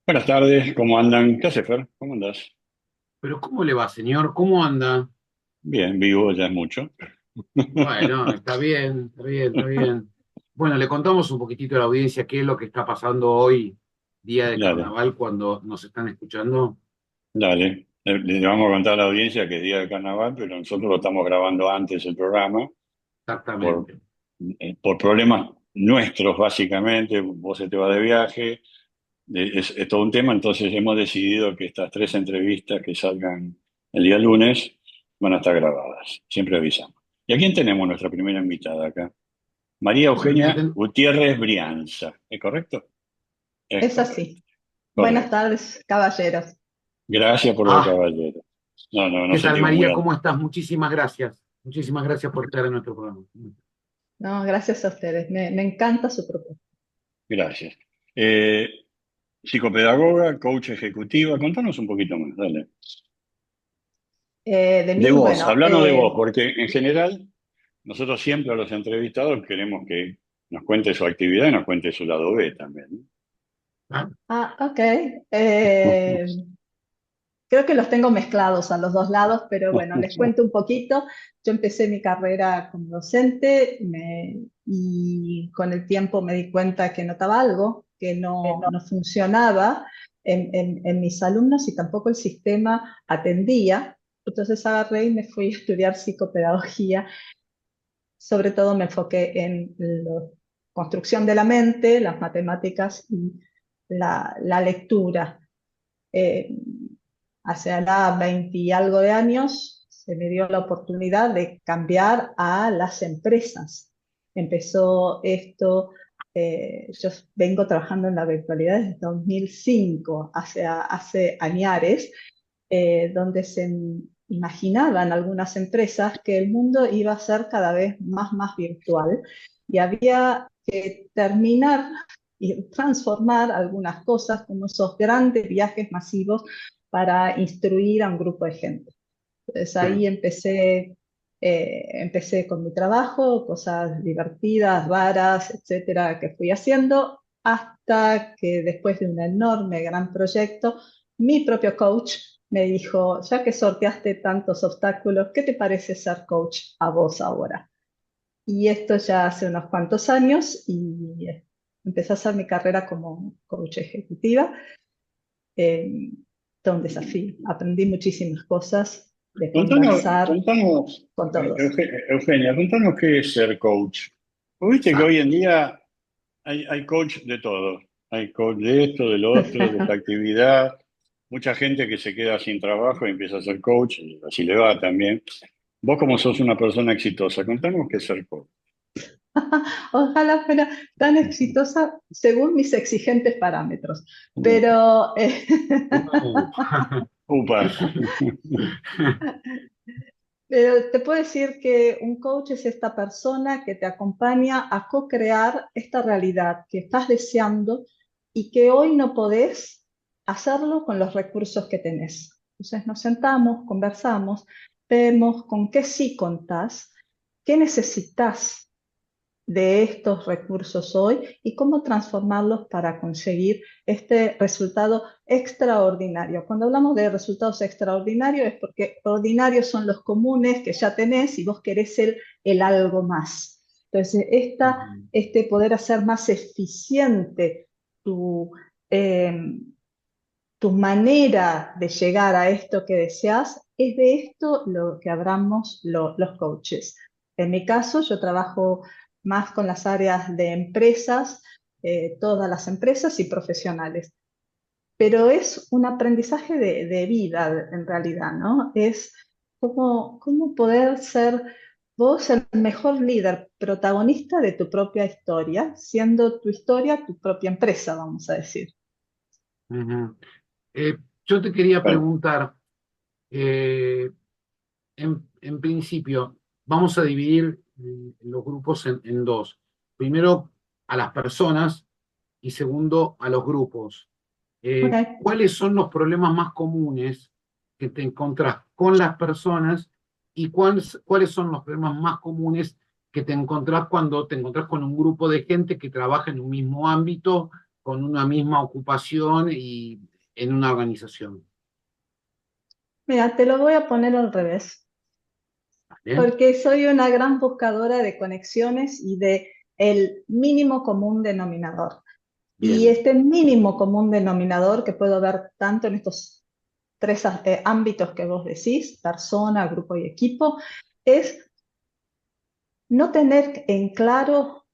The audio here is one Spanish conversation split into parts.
Buenas tardes, ¿cómo andan? ¿Qué hace, Fer? ¿Cómo andás? Pero ¿cómo le va, señor? ¿Cómo anda? Bien, vivo ya es mucho. Bueno, está bien, está bien, está bien. Bueno, le contamos un poquitito a la audiencia qué es lo que está pasando hoy, día de Dale, carnaval, cuando nos están escuchando. dale. Le vamos a contar a la audiencia que es día de carnaval, pero nosotros lo estamos grabando antes el programa por, Exactamente. por problemas nuestros, básicamente. Vos se te va de viaje, es todo un tema, entonces hemos decidido que estas tres entrevistas que salgan el día lunes van a estar grabadas. Siempre avisamos. ¿Y a quién tenemos nuestra primera invitada acá? María Bueno, mira, Eugenia Gutiérrez Brianza, ¿es correcto? Es Es correcto, así. Buenas correcto. tardes, caballeros. Gracias por lo de ah, caballero. No, no, nos ¿qué tal, sentimos muy María? al... ¿Cómo estás? Muchísimas gracias. Muchísimas gracias por estar en nuestro programa. No, gracias a ustedes. Me encanta su propuesta. Gracias. Eh, Psicopedagoga, coach ejecutiva, contanos un poquito más, dale. De De mí, vos, bueno, hablando de vos, porque en general nosotros siempre a los entrevistados queremos que nos cuente su actividad y nos cuente su lado B también. Ah, ok. Eh, Creo que los tengo mezclados a los dos lados, pero ¿No? bueno, les cuento un poquito. Yo empecé mi carrera como docente y con el tiempo me di cuenta que notaba algo que no funcionaba en mis alumnos y tampoco el sistema atendía. Entonces agarré y me fui a estudiar psicopedagogía. Sobre todo me enfoqué en la construcción de la mente, las matemáticas y la lectura. Eh, Hace ahora 20 y algo de años se me dio la oportunidad de cambiar a las empresas. Empezó esto, yo vengo trabajando en la virtualidad desde 2005, hace añares, donde se imaginaban algunas empresas que el mundo iba a ser cada vez más virtual y había que terminar y transformar algunas cosas como esos grandes viajes masivos para instruir a un grupo de gente. Entonces sí. ahí empecé con mi trabajo, cosas divertidas, raras, etcétera, que fui haciendo, hasta que después de un enorme, gran proyecto, mi propio coach me dijo, ya que sorteaste tantos obstáculos, ¿qué te parece ser coach a vos ahora? Y esto ya hace unos cuantos años y empecé a hacer mi carrera como coach ejecutiva. Eh, Todo un desafío. Aprendí muchísimas cosas de Contanos, conversar contanos, con todos. Eugenia, contanos qué es ser coach. Vos viste que hoy Exacto. en día hay coach de todo. Hay coach de esto, de lo otro, de esta actividad. Mucha gente que se queda sin trabajo y empieza a ser coach, y así le va también. Vos como sos una persona exitosa, contanos qué es ser coach. Ojalá fuera tan exitosa según mis exigentes parámetros. Pero Uh. Upa. pero te puedo decir que un coach es esta persona que te acompaña a co-crear esta realidad que estás deseando y que hoy no podés hacerlo con los recursos que tenés. Entonces nos sentamos, conversamos, vemos con qué sí contás, qué necesitas de estos recursos hoy y cómo transformarlos para conseguir este resultado extraordinario. Cuando hablamos de resultados extraordinarios es porque ordinarios son los comunes que ya tenés y vos querés el algo más. Entonces, este poder hacer más eficiente tu, eh, tu manera de llegar a esto que deseas, es de esto lo que hablamos los coaches. En mi caso, yo trabajo más con las áreas de empresas, todas las empresas y profesionales, pero es un aprendizaje de vida en realidad, ¿no? Es cómo poder ser vos el mejor líder, protagonista de tu propia historia, siendo tu historia tu propia empresa, vamos a decir. Ujú. Eh, yo te quería Bueno, preguntar, eh, en principio, vamos a dividir los grupos en dos. Primero, a las personas y segundo, a los grupos. Okay. ¿Cuáles son los problemas más comunes que te encontrás con las personas y cuáles son los problemas más comunes que te encontrás cuando te encontrás con un grupo de gente que trabaja en un mismo ámbito con una misma ocupación y en una organización? Mira, te lo voy a poner al revés, ¿Vale? porque soy una gran buscadora de conexiones y de el mínimo común denominador. Y Bien. este mínimo común denominador que puedo ver tanto en estos tres ámbitos que vos decís, persona, grupo y equipo, es no tener en claro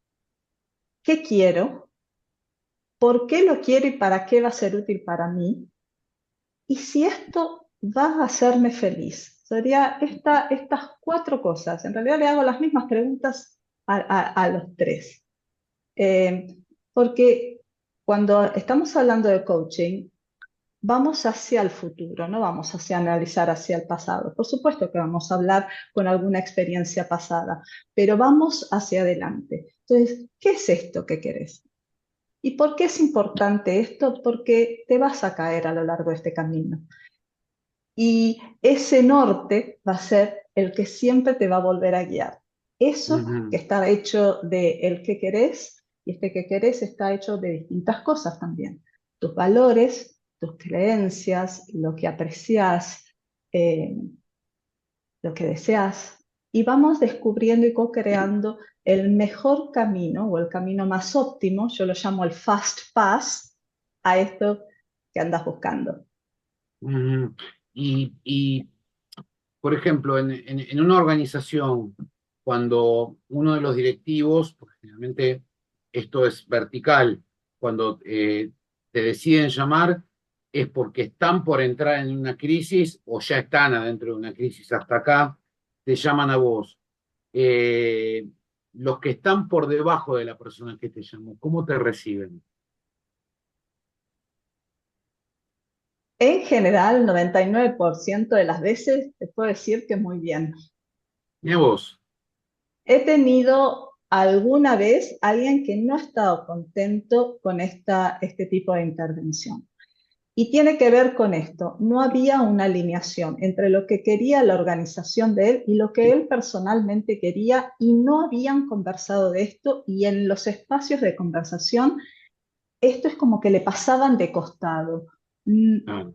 qué quiero, por qué lo quiero y para qué va a ser útil para mí, y si esto va a hacerme feliz. Sería estas cuatro cosas. En realidad le hago las mismas preguntas a los tres. Eh, Porque cuando estamos hablando de coaching, vamos hacia el futuro, no vamos hacia analizar hacia el pasado. Por supuesto que vamos a hablar con alguna experiencia pasada, pero vamos hacia adelante. Entonces, ¿qué es esto que querés? ¿Y por qué es importante esto? Porque te vas a caer a lo largo de este camino. Y ese norte va a ser el que siempre te va a volver a guiar. Eso que Ujú. está hecho de el que querés, y este que querés está hecho de distintas cosas también. Tus valores, tus creencias, lo que aprecias, eh, lo que deseas. Y vamos descubriendo y co-creando el mejor camino o el camino más óptimo, yo lo llamo el fast pass, a esto que andas buscando. Ujú. Y, por ejemplo, en una organización, cuando uno de los directivos, porque generalmente esto es vertical, cuando te deciden llamar, es porque están por entrar en una crisis o ya están adentro de una crisis hasta acá, te llaman a vos. Eh, los que están por debajo de la persona que te llamó, ¿cómo te reciben? En general, 99% de las veces te puedo decir que muy bien. Mira vos. He tenido alguna vez alguien que no ha estado contento con este tipo de intervención. Y tiene que ver con esto. No había una alineación entre lo que quería la organización de él y lo que él personalmente quería y no habían conversado de esto y en los espacios de conversación esto es como que le pasaban de costado. Ah,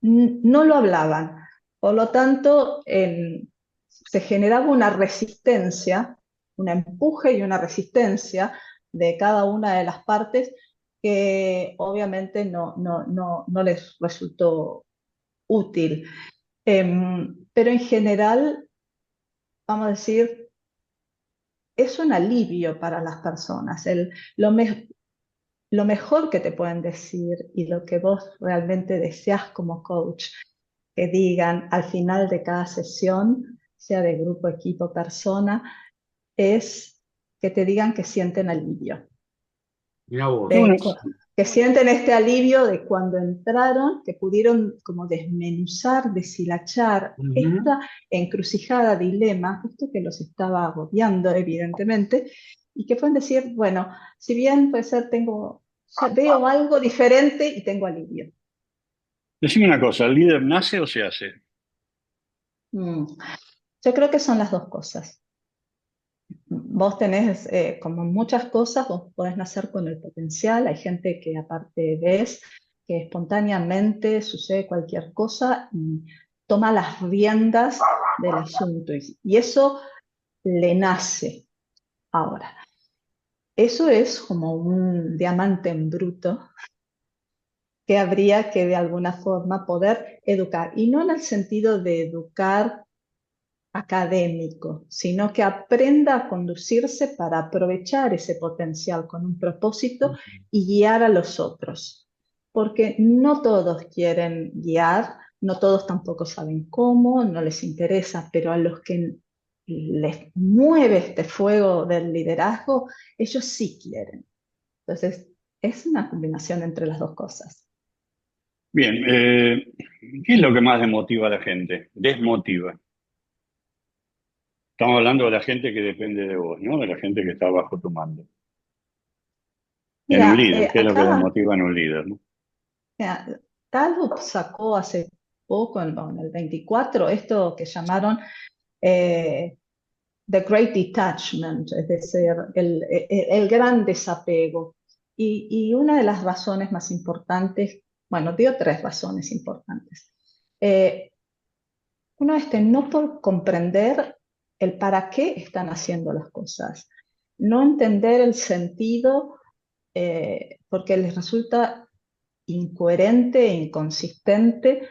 No lo hablaban. Por lo tanto, se generaba una resistencia, un empuje y una resistencia de cada una de las partes que obviamente no les resultó útil. Pero en general, vamos a decir, es un alivio para las personas. Lo mejor que te pueden decir y lo que vos realmente deseas como coach que digan al final de cada sesión, sea de grupo, equipo, persona, es que te digan que sienten alivio. mira vos. Bueno, De, que sienten este alivio de cuando entraron, que pudieron como desmenuzar, deshilachar Ujú. esta encrucijada, dilema, esto que los estaba agobiando evidentemente, y que pueden decir, bueno, si bien puede ser, veo algo diferente y tengo alivio. decime una cosa, ¿el líder nace o se hace? Mm. Yo creo que son las dos cosas. Vos tenés, como muchas cosas, vos podés nacer con el potencial. Hay gente que aparte ves que espontáneamente sucede cualquier cosa y toma las riendas del asunto. Y eso le nace ahora. Eso es como un diamante en bruto que habría que de alguna forma poder educar. Y no en el sentido de educar académico, sino que aprenda a conducirse para aprovechar ese potencial con un propósito y guiar a los otros. Porque no todos quieren guiar, no todos tampoco saben cómo, no les interesa, pero a los que les mueve este fuego del liderazgo, ellos sí quieren. Entonces, es una combinación entre las dos cosas. Bien, ¿qué es lo que más desmotiva a la gente? Desmotiva. Estamos hablando de la gente que depende de vos, ¿no? De la gente que está bajo tu mando. En un Mira, líder, ¿qué es lo que acá desmotiva en un líder, ¿no? mira, Gallup sacó hace poco, en el 24, esto que llamaron eh, The Great Detachment, es decir, el gran desapego. Y una de las razones más importantes, bueno, dio tres razones importantes. Eh, Uno es que no por comprender el para qué están haciendo las cosas, no entender el sentido porque les resulta incoherente e inconsistente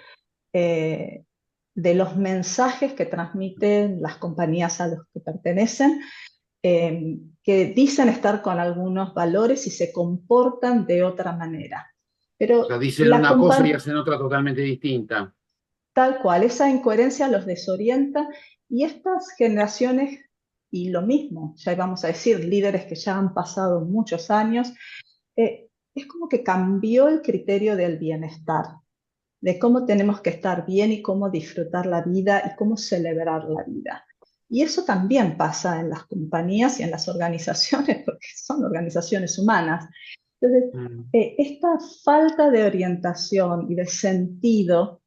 de los mensajes que transmiten las compañías a los que pertenecen, que dicen estar con algunos valores y se comportan de otra manera. O sea, Pero dicen la una cosa y compañía, hacen otra totalmente distinta. tal cual, esa incoherencia los desorienta y estas generaciones, y lo mismo, ya vamos a decir, líderes que ya han pasado muchos años, es como que cambió el criterio del bienestar, de cómo tenemos que estar bien y cómo disfrutar la vida y cómo celebrar la vida. Y eso también pasa en las compañías y en las organizaciones, porque son organizaciones humanas. Entonces, Mm. esta falta de orientación y de sentido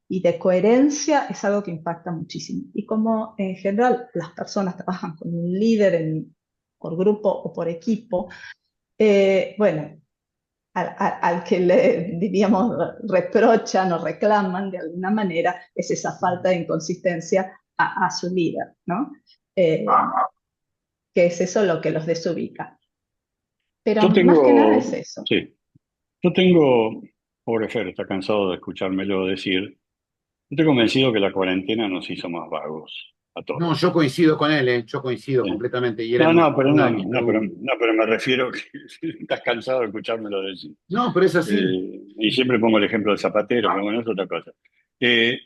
y de coherencia es algo que impacta muchísimo. Y como en general las personas trabajan con un líder por grupo o por equipo, bueno, al que le, diríamos, reprochan o reclaman de alguna manera es esa falta de inconsistencia a su líder, ¿no? Eh, que es eso lo que los desubica. Pero Yo más que nada tengo, es eso. sí, yo tengo, pobre Fer, está cansado de escuchármelo decir, yo estoy convencido que la cuarentena nos hizo más vagos a No, todos. yo coincido con él, yo coincido ¿Sí? completamente. Y era No, no, pero una no, de mis no, pero, preguntas. no, pero me refiero que estás cansado de escuchármelo decir. No, pero es así. Y siempre pongo el ejemplo del zapatero, pero bueno, es otra cosa. Eh,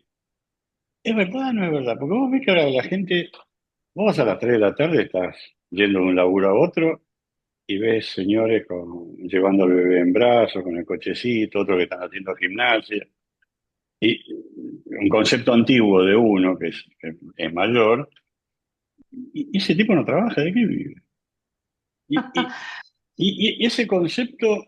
¿Es verdad o no es verdad? Porque vos ves que ahora la gente, vos vas a las 3 de la tarde, estás yendo de un laburo a otro y ves señores llevando al bebé en brazos, con el cochecito, otros que están haciendo gimnasia. Y un concepto antiguo de uno que es mayor, y ese tipo no trabaja, ¿de qué vive? Y, y, y ese concepto,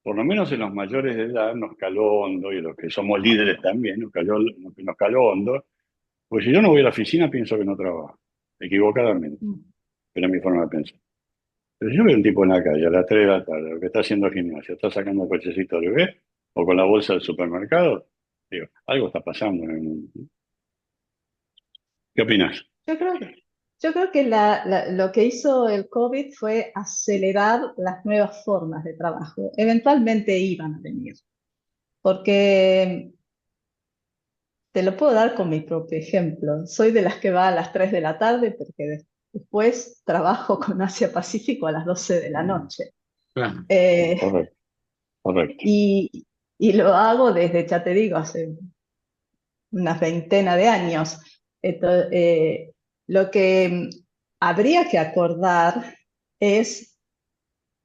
por lo menos en los mayores de edad, nos caló hondo, y los que somos líderes también, nos caló hondo, pues si yo no voy a la oficina pienso que no trabajo, equivocadamente, pero es mi forma de pensar. Pero si yo veo un tipo en la calle a las 3 de la tarde, lo que está haciendo gimnasia, está sacando el cochecito del bebé, o con la bolsa del supermercado, digo, algo está pasando en el mundo. ¿Qué opinas? Yo creo, yo creo que lo que hizo el COVID fue acelerar las nuevas formas de trabajo. Eventualmente iban a venir, porque te lo puedo dar con mi propio ejemplo. Soy de las que va a las 3 de la tarde porque después trabajo con Asia Pacífico a las 12 de la noche. Claro. Eh, Correcto, correcto. y, y lo hago desde, ya te digo, hace unas veintena de años. Lo que habría que acordar es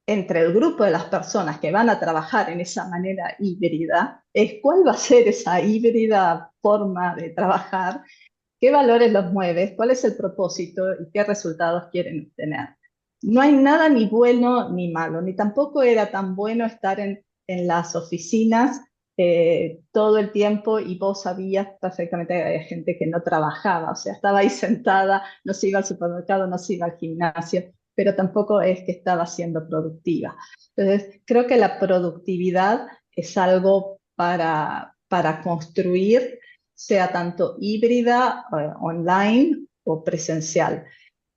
entre el grupo de las personas que van a trabajar en esa manera híbrida, es cuál va a ser esa híbrida forma de trabajar, qué valores los mueves, cuál es el propósito y qué resultados quieren obtener. No hay nada ni bueno ni malo, ni tampoco era tan bueno estar en las oficinas todo el tiempo y vos sabías perfectamente que había gente que no trabajaba, o sea, estaba ahí sentada, no se iba al supermercado, no se iba al gimnasio, pero tampoco es que estaba siendo productiva. Entonces, creo que la productividad es algo para construir, sea tanto híbrida, online o presencial.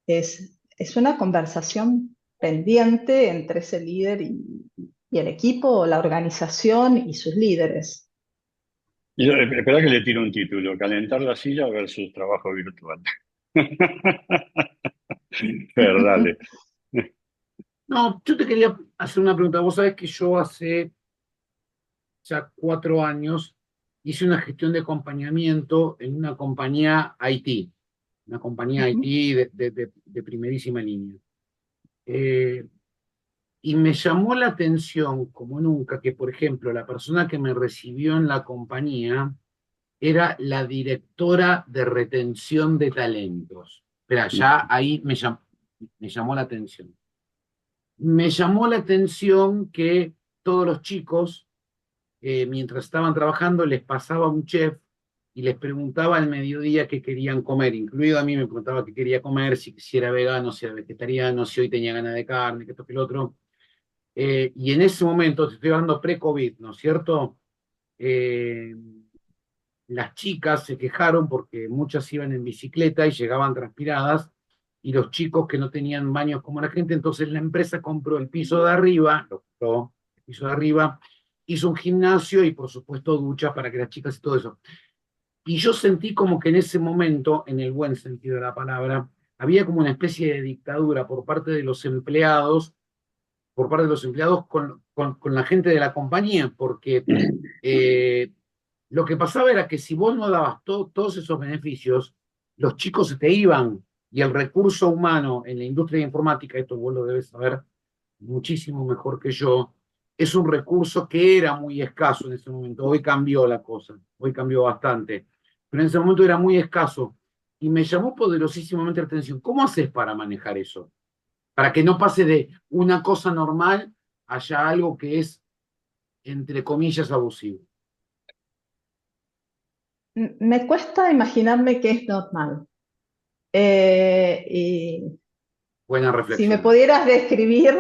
Es una conversación pendiente entre ese líder y el equipo, o la organización y sus líderes. Esperá que le tiro un título, calentar la silla versus trabajo virtual. Pero dale. No, yo te quería hacer una pregunta. Vos sabés que yo hace ya 4 años hice una gestión de acompañamiento en una compañía IT, una compañía IT Ujú. de primerísima línea. Eh, y me llamó la atención, como nunca, que, por ejemplo, la persona que me recibió en la compañía era la directora de retención de talentos. Espera, ya ahí me llamó la atención. Me llamó la atención que todos los chicos, mientras estaban trabajando, les pasaba un chef y les preguntaba al mediodía qué querían comer, incluido a mí me preguntaba qué quería comer, si era vegano, si era vegetariano, si hoy tenía ganas de carne, que esto, que el otro. Y en ese momento, te estoy hablando pre-COVID, ¿no es cierto? Eh, las chicas se quejaron porque muchas iban en bicicleta y llegaban transpiradas, y los chicos que no tenían baños como la gente, entonces la empresa compró el piso de arriba, lo compró, el piso de arriba, hizo un gimnasio y por supuesto duchas para que las chicas y todo eso. Y yo sentí como que en ese momento, en el buen sentido de la palabra, había como una especie de dictadura por parte de los empleados con la gente de la compañía, porque eh, lo que pasaba era que si vos no dabas todos esos beneficios, los chicos se te iban, y el recurso humano en la industria de informática, esto vos lo debes saber muchísimo mejor que yo, es un recurso que era muy escaso en ese momento. Hoy cambió la cosa, hoy cambió bastante, pero en ese momento era muy escaso. Y me llamó poderosísimamente la atención. ¿Cómo haces para manejar eso? Para que no pase de una cosa normal haya algo que es, entre comillas, abusivo. Me cuesta imaginarme que es normal. Y Buena si me reflexión. pudieras describir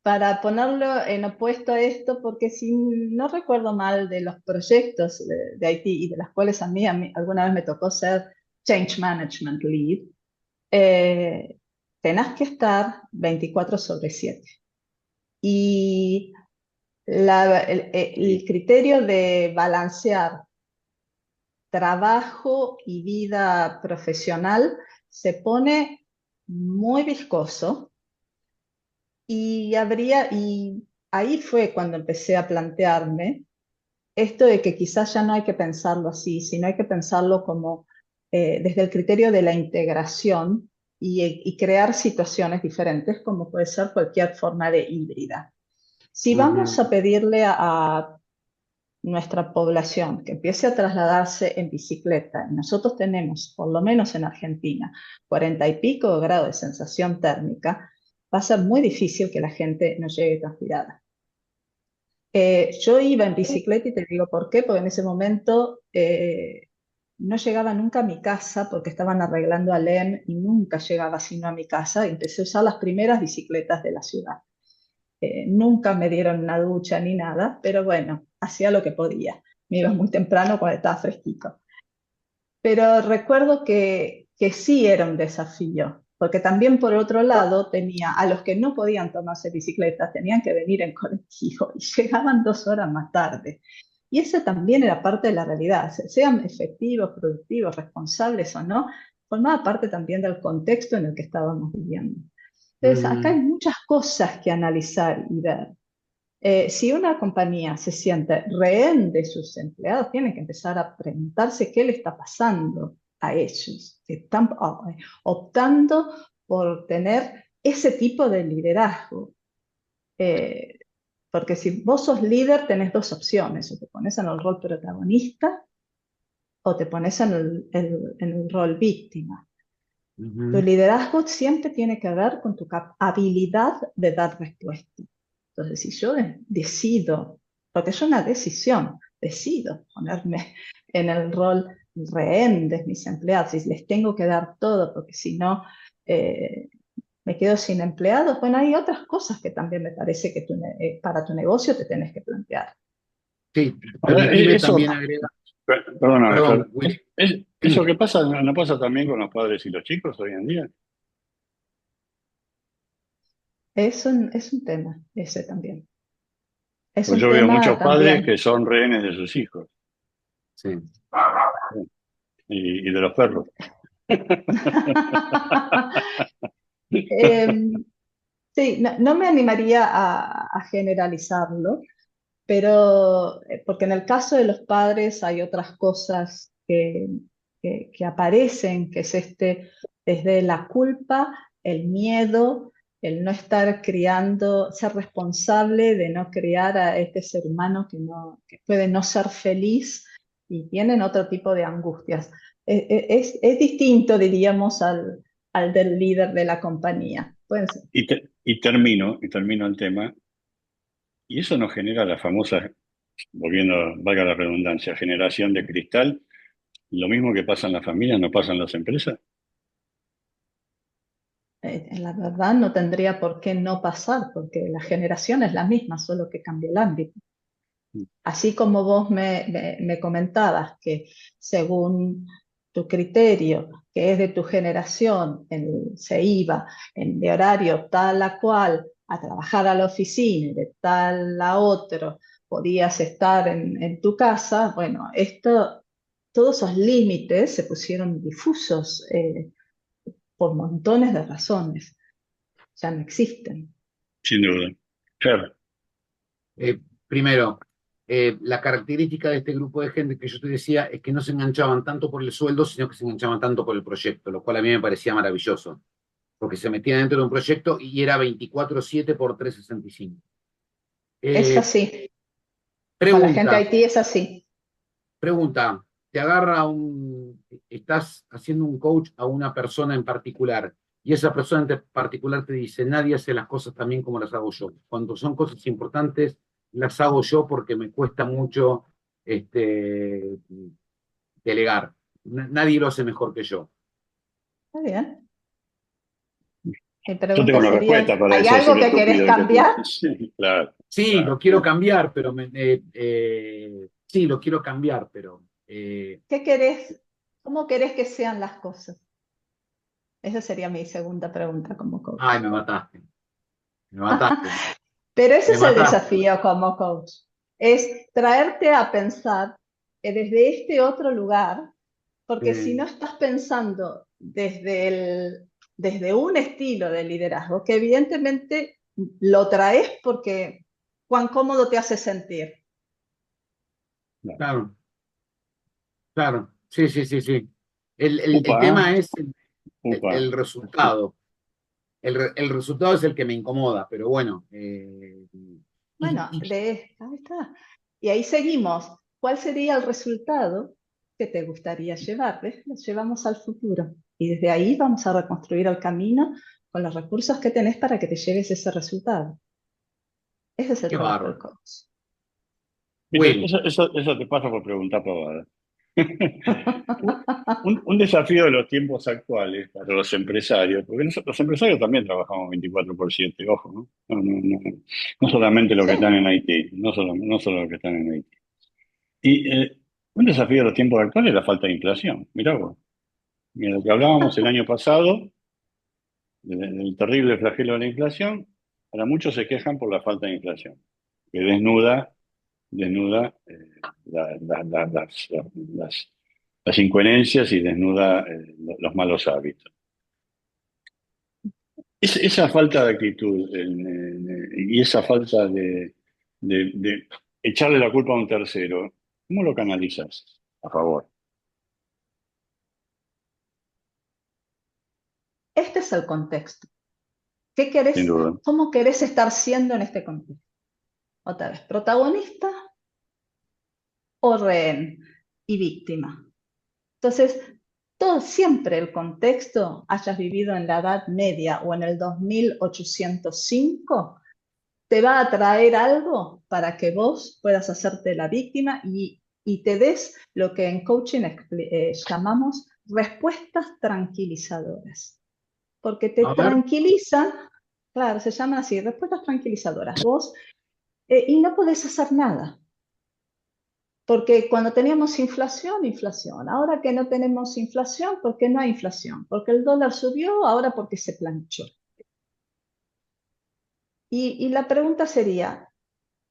para ponerlo en opuesto a esto, porque si no recuerdo mal de los proyectos de IT y de las cuales a mí alguna vez me tocó ser Change Management Lead, eh, tenés que estar 24/7. Y el criterio de balancear trabajo y vida profesional se pone muy viscoso. Y ahí fue cuando empecé a plantearme esto de que quizás ya no hay que pensarlo así, sino hay que pensarlo como desde el criterio de la integración y crear situaciones diferentes, como puede ser cualquier forma de híbrida. Si vamos Ujú. a pedirle a nuestra población que empiece a trasladarse en bicicleta, y nosotros tenemos, por lo menos en Argentina, 40 y pico de grados de sensación térmica, va a ser muy difícil que la gente no llegue transpirada. Yo iba en bicicleta y te digo por qué, porque en ese momento no llegaba nunca a mi casa porque estaban arreglando Alem y nunca llegaba sino a mi casa. Y empecé a usar las primeras bicicletas de la ciudad. Nunca me dieron una ducha ni nada, pero bueno, hacía lo que podía. Me iba muy temprano cuando estaba fresquito. Pero recuerdo que sí era un desafío, porque también por otro lado tenía a los que no podían tomarse bicicletas, tenían que venir en colectivo y llegaban 2 horas más tarde. Y eso también era parte de la realidad, sean efectivos, productivos, responsables o no, formaba parte también del contexto en el que estábamos viviendo. Entonces, acá hay Ujú. muchas cosas que analizar y ver. Si una compañía se siente rehén de sus empleados, tiene que empezar a preguntarse qué le está pasando a ellos, que están optando por tener ese tipo de liderazgo. Eh, Porque si vos sos líder, tenés dos opciones: o te pones en el rol protagonista o te pones en el rol víctima. Tu Ujú. liderazgo siempre tiene que ver con tu habilidad de dar respuesta. Entonces, si yo decido, porque es una decisión, decido ponerme en el rol rehén de mis empleados y les tengo que dar todo, porque si no eh, me quedo sin empleados, bueno, hay otras cosas que también me parece que para tu negocio te tenés que plantear. Sí, Ahora, permitime eso, también agregar, perdóname, perdón, Fer, Willy. eso que pasa, ¿no pasa también con los padres y los chicos hoy en día? Es un tema ese también. Es Pues un yo veo tema muchos padres también. que son rehenes de sus hijos Sí. y de los perros. Em, sí, no me animaría a generalizarlo, pero porque en el caso de los padres hay otras cosas que aparecen, que es desde la culpa, el miedo, el no estar criando, ser responsable de no criar a este ser humano que puede no ser feliz y tienen otro tipo de angustias. Es distinto, diríamos, al del líder de la compañía. Pueden ser. Y termino el tema, y eso nos genera la famosa, volviendo, valga la redundancia, generación de cristal. Lo mismo que pasa en las familias, no pasa en las empresas. La verdad no tendría por qué no pasar, porque la generación es la misma, solo que cambia el ámbito. Así como vos me comentabas que según tu criterio, que es de tu generación, se iba de horario tal a cual a trabajar a la oficina y de tal a otro podías estar en tu casa, bueno, todos esos límites se pusieron difusos por montones de razones, ya no existen. sin duda. Claro, Primero, la característica de este grupo de gente que yo te decía es que no se enganchaban tanto por el sueldo, sino que se enganchaban tanto por el proyecto, lo cual a mí me parecía maravilloso, porque se metían dentro de un proyecto y era 24/7 por 365. Es Eh, así, con la gente pregunta, Haití es así. pregunta, estás haciendo un coach a una persona en particular y esa persona en particular te dice, nadie hace las cosas tan bien como las hago yo. Cuando son cosas importantes, las hago yo porque me cuesta mucho delegar. Nadie lo hace mejor que yo. Está bien. Mi yo tengo pregunta una respuesta sería, para ¿hay eso, si algo lo que querés estúpido que tú. cambiar? Sí, claro, Sí, lo claro. quiero cambiar, pero sí, lo quiero cambiar, pero ¿Qué querés? ¿Cómo querés que sean las cosas? Esa sería mi segunda pregunta como coach. ay, me mataste, me mataste, Pero ese me es el mataste. desafío como coach, es traerte a pensar desde este otro lugar, porque si Eh, no estás pensando desde un estilo de liderazgo, que evidentemente lo traes porque cuán cómodo te hace sentir. Claro. claro. Claro, sí, sí, sí, sí. El Upa, tema es upa. el resultado. El resultado es el que me incomoda, pero bueno. Bueno, ahí está. Y ahí seguimos. ¿Cuál sería el resultado que te gustaría llevar? ¿Ves? Lo llevamos al futuro. Y desde ahí vamos a reconstruir el camino con los recursos que tenés para que te lleves ese resultado. Ese es el Qué trabajo del bárbaro. coach. Viste, Will, eso te pasa por preguntar pavada. Un desafío de los tiempos actuales para los empresarios, porque los empresarios también trabajamos 24/7, ojo, ¿no? No solamente los que están Sí, en Haití, no solo los que están en Haití. Y un desafío de los tiempos actuales es la falta de inflación. Mirá vos, mira lo que hablábamos el año pasado, del terrible flagelo de la inflación, para muchos se quejan por la falta de inflación, que desnuda las incoherencias y desnuda los malos hábitos. Esa falta de actitud y esa falta de echarle la culpa a un tercero, ¿cómo lo canalizas a favor? este es el contexto. Sin duda. ¿Cómo querés estar siendo en este contexto? Otra vez, protagonista o rehén y víctima. Entonces, siempre el contexto, hayas vivido en la Edad Media o en el 2805, te va a traer algo para que vos puedas hacerte la víctima y te des lo que en coaching llamamos respuestas tranquilizadoras. Porque te a ver, tranquilizan, claro, se llaman así, respuestas tranquilizadoras. Vos, y no podés hacer nada. Porque cuando teníamos inflación, inflación. Ahora que no tenemos inflación, ¿por qué no hay inflación? Porque el dólar subió, ahora porque se planchó. Y la pregunta sería,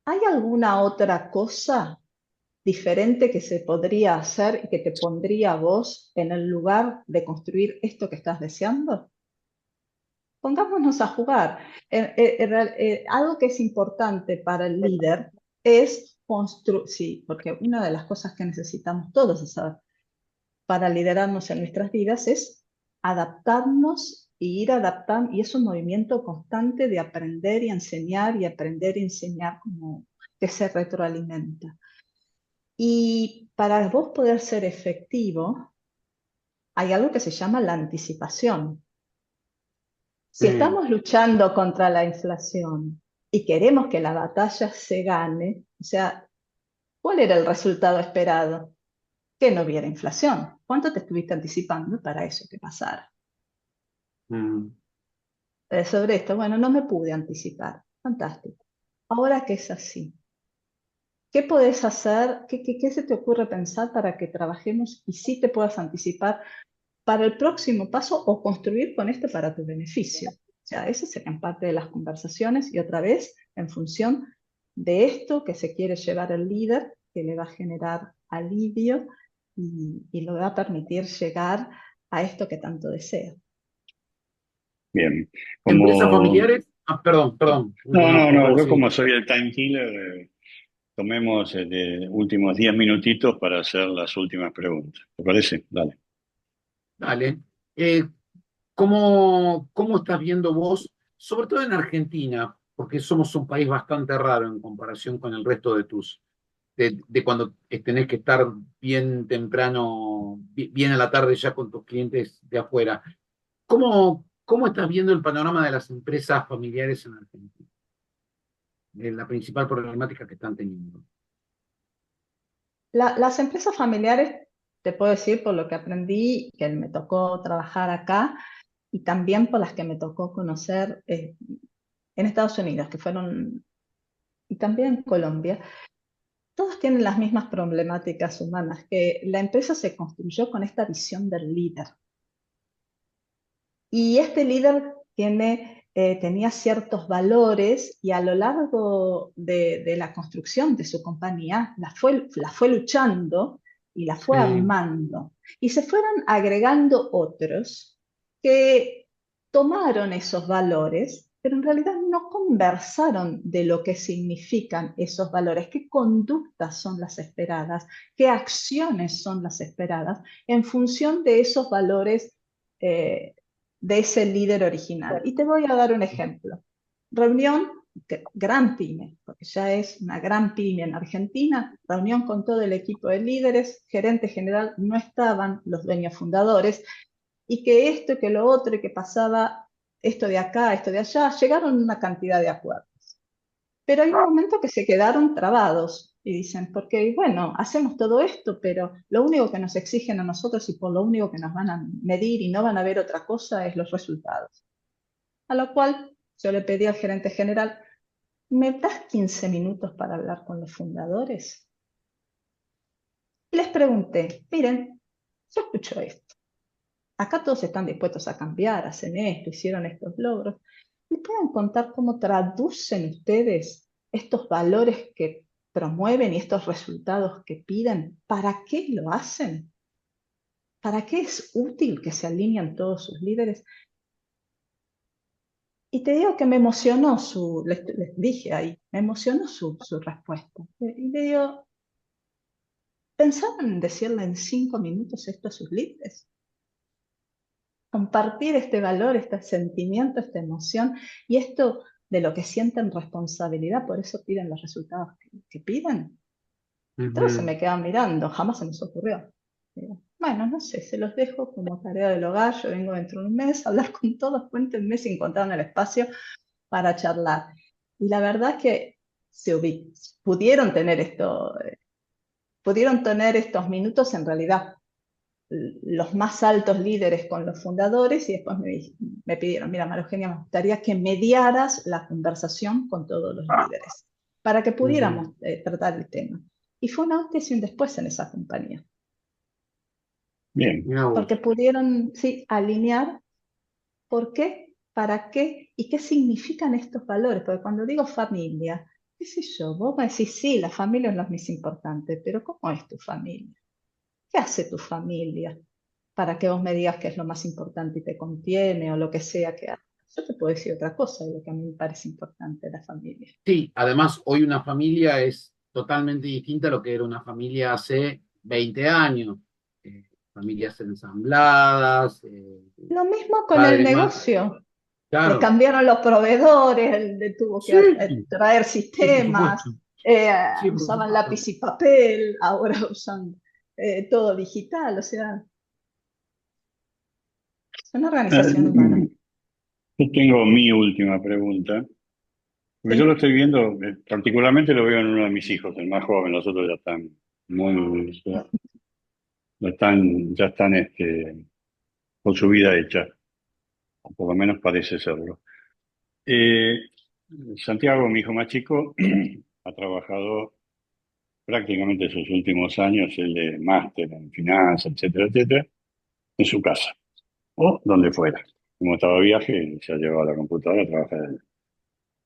¿hay alguna otra cosa diferente que se podría hacer y que te pondría a vos en el lugar de construir esto que estás deseando? Pongámonos a jugar. Algo que es importante para el líder es construir, sí, porque una de las cosas que necesitamos todos es saber para liderarnos en nuestras vidas es adaptarnos y ir adaptando, y es un movimiento constante de aprender y enseñar y aprender y enseñar como que se retroalimenta. Y para vos poder ser efectivo, hay algo que se llama la anticipación. Si eh, estamos luchando contra la inflación y queremos que la batalla se gane, o sea, ¿cuál era el resultado esperado? Que no hubiera inflación. ¿Cuánto te estuviste anticipando para eso que pasara? mm, sobre esto. Bueno, no me pude anticipar. Fantástico. Ahora que es así, ¿qué podés hacer? ¿Qué se te ocurre pensar para que trabajemos y sí te puedas anticipar para el próximo paso o construir con esto para tu beneficio? O sea, esas serían parte de las conversaciones y otra vez en función de esto que se quiere llevar el líder, que le va a generar alivio y le va a permitir llegar a esto que tanto desea. Bien, Empresas como... familiares, perdón, No, no, no, por no, favor, yo sí. como soy el time killer, tomemos últimos 10 minutitos para hacer las últimas preguntas. ¿Te parece? Dale. Dale. Eh, ¿cómo estás viendo vos, sobre todo en Argentina, porque somos un país bastante raro en comparación con el resto de cuando tenés que estar bien temprano, bien a la tarde ya con tus clientes de afuera? ¿Cómo estás viendo el panorama de las empresas familiares en Argentina? La principal problemática que están teniendo. Las empresas familiares, te puedo decir por lo que aprendí, que me tocó trabajar acá, y también por las que me tocó conocer en Estados Unidos, que fueron, y también en Colombia, todos tienen las mismas problemáticas humanas, que la empresa se construyó con esta visión del líder. Y este líder tenía ciertos valores y a lo largo de la construcción de su compañía la fue luchando y la fue Sí, armando. Y se fueron agregando otros que tomaron esos valores, pero en realidad no conversaron de lo que significan esos valores, qué conductas son las esperadas, qué acciones son las esperadas en función de esos valores eh, de ese líder original. Y te voy a dar un ejemplo. Reunión, gran pyme, porque ya es una gran pyme en Argentina, reunión con todo el equipo de líderes, gerente general, no estaban los dueños fundadores, y que esto, y que lo otro, y que pasaba esto de acá, esto de allá, llegaron a una cantidad de acuerdos. Pero hay un momento que se quedaron trabados y dicen, porque bueno, hacemos todo esto, pero lo único que nos exigen a nosotros y por lo único que nos van a medir y no van a ver otra cosa es los resultados. A lo cual yo le pedí al gerente general, ¿me das 15 minutos para hablar con los fundadores? Y les pregunté, miren, yo escucho esto. Acá todos están dispuestos a cambiar, hacen esto, hicieron estos logros. ¿Me pueden contar cómo traducen ustedes estos valores que promueven y estos resultados que piden? ¿Para qué lo hacen? ¿Para qué es útil que se alineen todos sus líderes? Y te digo que me emocionó les dije ahí, me emocionó su respuesta. Y le digo, ¿pensaban en decirle en 5 minutos esto a sus líderes? Compartir este valor, este sentimiento, esta emoción y esto de lo que sienten responsabilidad, por eso piden los resultados que piden. Y todos se ujú. me quedan mirando, jamás se nos ocurrió. Digo, bueno, no sé, se los dejo como tarea del hogar, yo vengo dentro de un mes a hablar con todos, cuéntenme si encontraron el espacio para charlar. Y la verdad es que pudieron tener pudieron tener estos minutos en realidad los más altos líderes con los fundadores y después me pidieron, mira, María Eugenia, me gustaría que mediaras la conversación con todos los líderes para que pudiéramos Ujú. tratar el tema. Y fue un antes y un después en esa compañía, Bien. Mirá porque vos. pudieron, sí, alinear por qué, para qué y qué significan estos valores. Porque cuando digo familia, qué sé yo, vos me decís, sí, la familia es lo más importante, pero ¿cómo es tu familia? ¿Qué hace tu familia para que vos me digas qué es lo más importante y te contiene o lo que sea que haga? Yo te puedo decir otra cosa de lo que a mí me parece importante de la familia. Sí, además hoy una familia es totalmente distinta a lo que era una familia hace 20 años. Familias ensambladas, Lo mismo con el padre, madre, negocio. Le claro. cambiaron los proveedores, él tuvo que Sí, traer sí, por sistemas, supuesto. Sí, por usaban supuesto. lápiz y papel, ahora usan todo digital, o sea, es una organización humana. Yo tengo mi última pregunta, porque yo lo Sí. estoy viendo, particularmente lo veo en uno de mis hijos, el más joven, los otros ya están muy, ya están con su vida hecha, o por lo menos parece serlo. Eh, Santiago, mi hijo más chico, ha trabajado prácticamente sus últimos años, él es máster en finanzas, etcétera, etcétera, en su casa o donde fuera. Como estaba de viaje, se ha llevado la computadora a trabajar allí.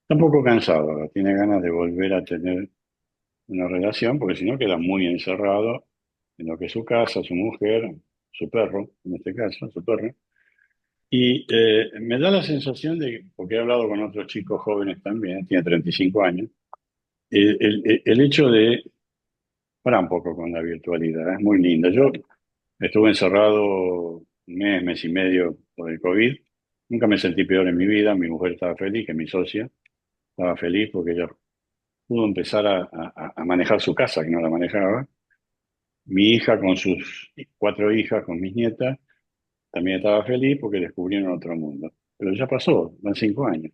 Está un poco cansado ahora, tiene ganas de volver a tener una relación, porque si no queda muy encerrado en lo que es su casa, su mujer, su perro, en este caso, su perro. Y me da la sensación de, porque he hablado con otros chicos jóvenes también, tiene 35 años, el hecho de, para un poco con la virtualidad, es muy linda. Yo estuve encerrado un mes, mes y medio por el COVID, nunca me sentí peor en mi vida, mi mujer estaba feliz, que mi socia estaba feliz porque ella pudo empezar a manejar su casa, que no la manejaba. Mi hija con sus 4 hijas, con mis nietas, también estaba feliz porque descubrieron otro mundo. Pero ya pasó, van 5 años.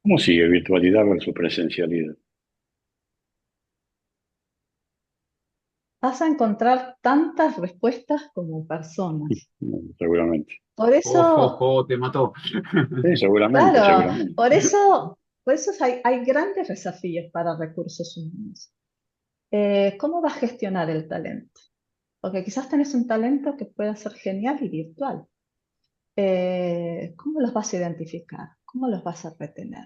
¿Cómo sigue virtualidad versus presencialidad? Vas a encontrar tantas respuestas como personas. Seguramente. Por eso, Te mató. Sí, seguramente, claro, seguramente. por eso hay grandes desafíos para recursos humanos. ¿Cómo vas a gestionar el talento? Porque quizás tenés un talento que pueda ser genial y virtual. ¿Cómo los vas a identificar? ¿Cómo los vas a retener?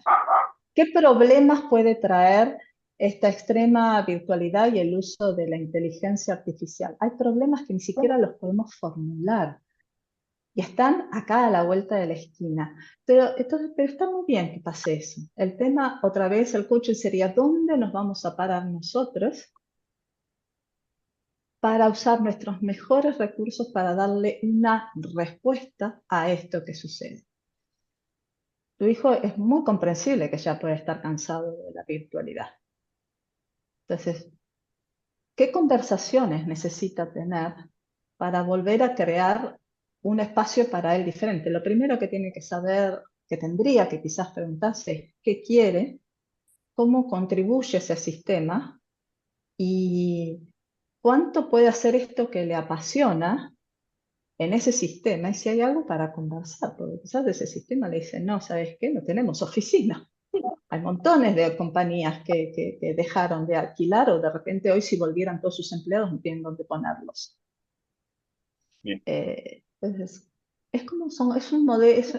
¿Qué problemas puede traer esta extrema virtualidad y el uso de la inteligencia artificial? Hay problemas que ni siquiera los podemos formular y están acá a la vuelta de la esquina. Pero está muy bien que pase eso. El tema, otra vez, el coaching sería ¿dónde nos vamos a parar nosotros para usar nuestros mejores recursos para darle una respuesta a esto que sucede? Tu hijo es muy comprensible que ya puede estar cansado de la virtualidad. Entonces, ¿qué conversaciones necesita tener para volver a crear un espacio para él diferente? Lo primero que tiene que saber, que tendría que quizás preguntarse es qué quiere, cómo contribuye ese sistema y cuánto puede hacer esto que le apasiona en ese sistema y si hay algo para conversar, porque quizás de ese sistema le dicen, no, ¿sabes qué? No tenemos oficina. Hay montones de compañías que dejaron de alquilar o de repente hoy si volvieran todos sus empleados no tienen dónde ponerlos. Bien. Entonces, es un modelo, es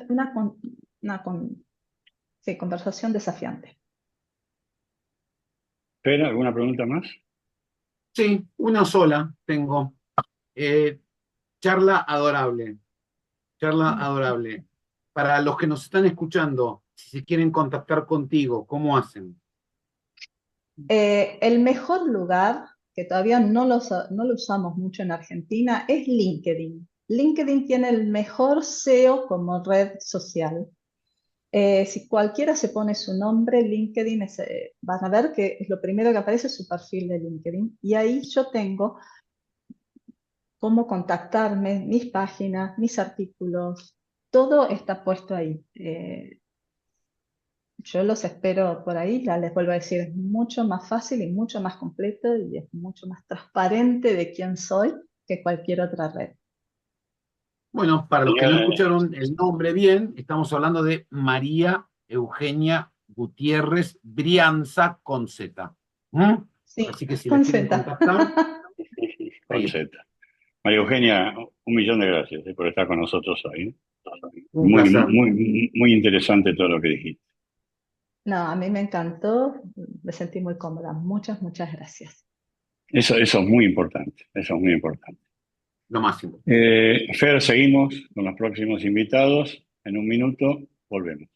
sí, conversación desafiante. ¿Pero alguna pregunta más? Sí, una sola tengo. Eh, charla adorable. Charla adorable. Para los que nos están escuchando, si se quieren contactar contigo, ¿cómo hacen? El mejor lugar, que todavía no lo usamos mucho en Argentina, es LinkedIn. LinkedIn tiene el mejor SEO como red social. Si cualquiera se pone su nombre, LinkedIn, van a ver que es lo primero que aparece es su perfil de LinkedIn. Y ahí yo tengo cómo contactarme, mis páginas, mis artículos, todo está puesto ahí. Yo los espero por ahí, ya les vuelvo a decir, es mucho más fácil y mucho más completo y es mucho más transparente de quién soy que cualquier otra red. Bueno, para los que no Señora, escucharon el nombre bien, estamos hablando de María Eugenia Gutiérrez Brianza con Z. ¿Mm? Sí, Así que si la con quieren Z. contactar, con ahí está. Z. María Eugenia, 1 millón de gracias por estar con nosotros hoy. Un placer. Muy interesante todo lo que dijiste. No, a mí me encantó, me sentí muy cómoda. Muchas, muchas gracias. Eso es muy importante, eso es muy importante. Lo máximo. Fer, seguimos con los próximos invitados. En un minuto volvemos.